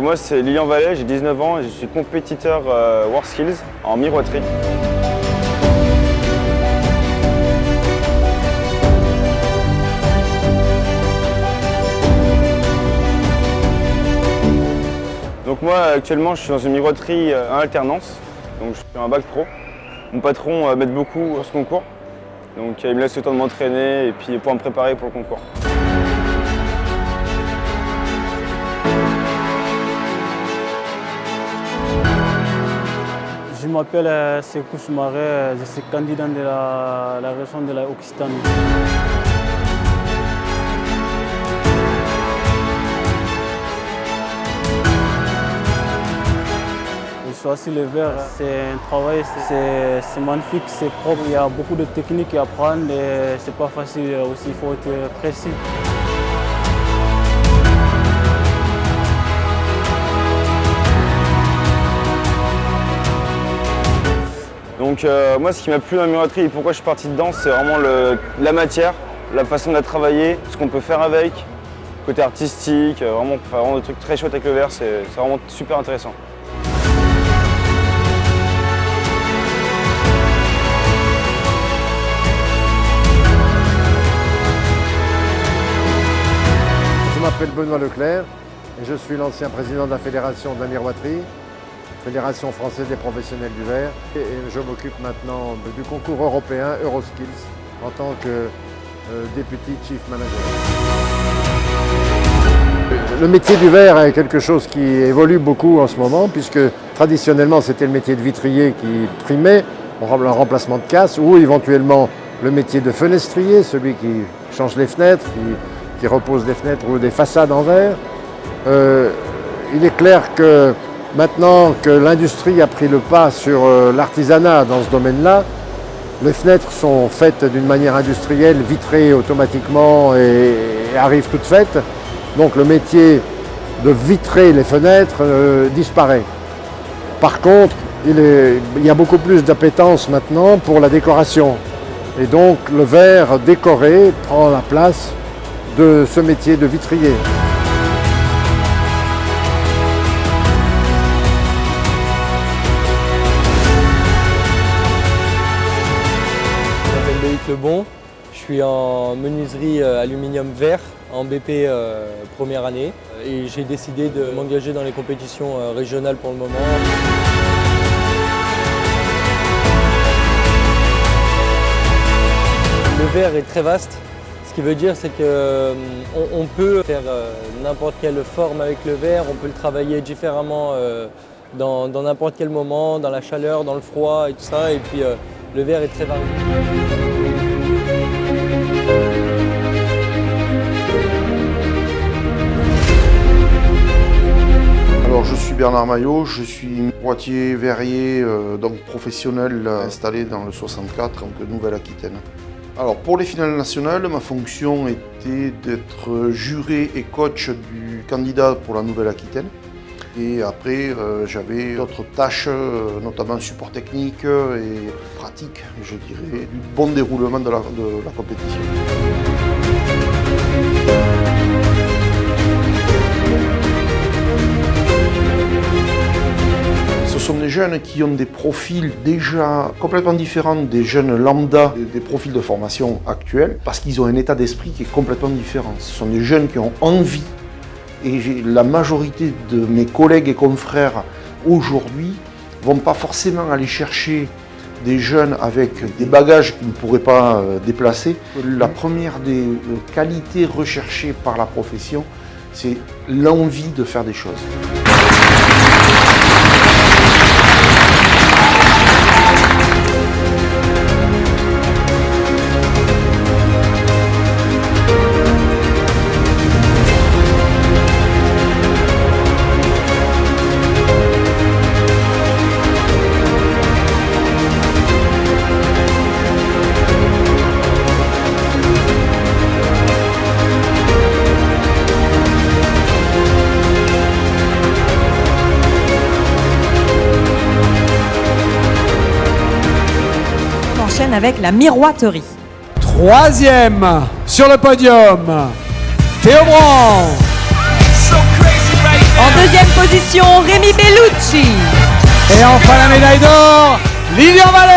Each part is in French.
Moi c'est Lilian Vallet, j'ai 19 ans et je suis compétiteur WorldSkills en miroiterie. Donc moi actuellement je suis dans une miroiterie en alternance, donc je suis un bac pro. Mon patron m'aide beaucoup pour ce concours, donc il me laisse le temps de m'entraîner et puis pour me préparer pour le concours. Je m'appelle Sekou Soumaré, je suis candidat de la région de la Occitanie. J'ai choisi le verre, c'est un travail, c'est magnifique, c'est propre, il y a beaucoup de techniques à apprendre et c'est pas facile aussi, il faut être précis. Donc moi ce qui m'a plu dans la miroiterie et pourquoi je suis parti dedans, c'est vraiment la matière, la façon de la travailler, ce qu'on peut faire avec, côté artistique, vraiment on peut faire vraiment des trucs très chouettes avec le verre, c'est vraiment super intéressant. Je m'appelle Benoît Leclerc et je suis l'ancien président de la Fédération de la miroiterie, Fédération française des professionnels du verre. Et je m'occupe maintenant du concours européen EuroSkills en tant que Deputy Chief Manager. Le métier du verre est quelque chose qui évolue beaucoup en ce moment puisque traditionnellement c'était le métier de vitrier qui primait, en remplacement de casse, ou éventuellement le métier de fenestrier, celui qui change les fenêtres, qui repose des fenêtres ou des façades en verre. Il est clair que maintenant que l'industrie a pris le pas sur l'artisanat dans ce domaine-là, les fenêtres sont faites d'une manière industrielle, vitrées automatiquement et arrivent toutes faites. Donc le métier de vitrer les fenêtres disparaît. Par contre, il y a beaucoup plus d'appétence maintenant pour la décoration. Et donc le verre décoré prend la place de ce métier de vitrier. Lebon, je suis en menuiserie aluminium verre en BP première année et j'ai décidé de m'engager dans les compétitions régionales pour le moment. Le verre est très vaste, ce qui veut dire c'est qu'on peut faire n'importe quelle forme avec le verre, on peut le travailler différemment dans n'importe quel moment, dans la chaleur, dans le froid et tout ça, et puis le verre est très varié. Alors je suis Bernard Maillot, je suis miroitier verrier donc professionnel installé dans le 64 en Nouvelle-Aquitaine. Alors pour les finales nationales, ma fonction était d'être juré et coach du candidat pour la Nouvelle-Aquitaine. Et après j'avais d'autres tâches, notamment support technique et pratique, je dirais, du bon déroulement de la compétition. Ce sont des jeunes qui ont des profils déjà complètement différents des jeunes lambda, des profils de formation actuels, parce qu'ils ont un état d'esprit qui est complètement différent. Ce sont des jeunes qui ont envie, et la majorité de mes collègues et confrères aujourd'hui ne vont pas forcément aller chercher des jeunes avec des bagages qu'ils ne pourraient pas déplacer. La première des qualités recherchées par la profession, c'est l'envie de faire des choses. Avec la miroiterie. Troisième sur le podium, Théo Brand. En deuxième position, Rémi Bellucci. Et enfin la médaille d'or, Lilian Vallée.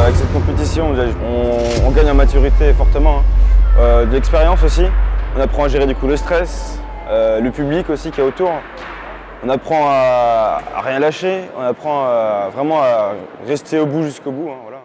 Avec cette compétition, on gagne en maturité fortement, hein. De l'expérience aussi. On apprend à gérer du coup le stress, le public aussi qui est autour. On apprend à rien lâcher, on apprend vraiment à rester au bout jusqu'au bout, hein, voilà.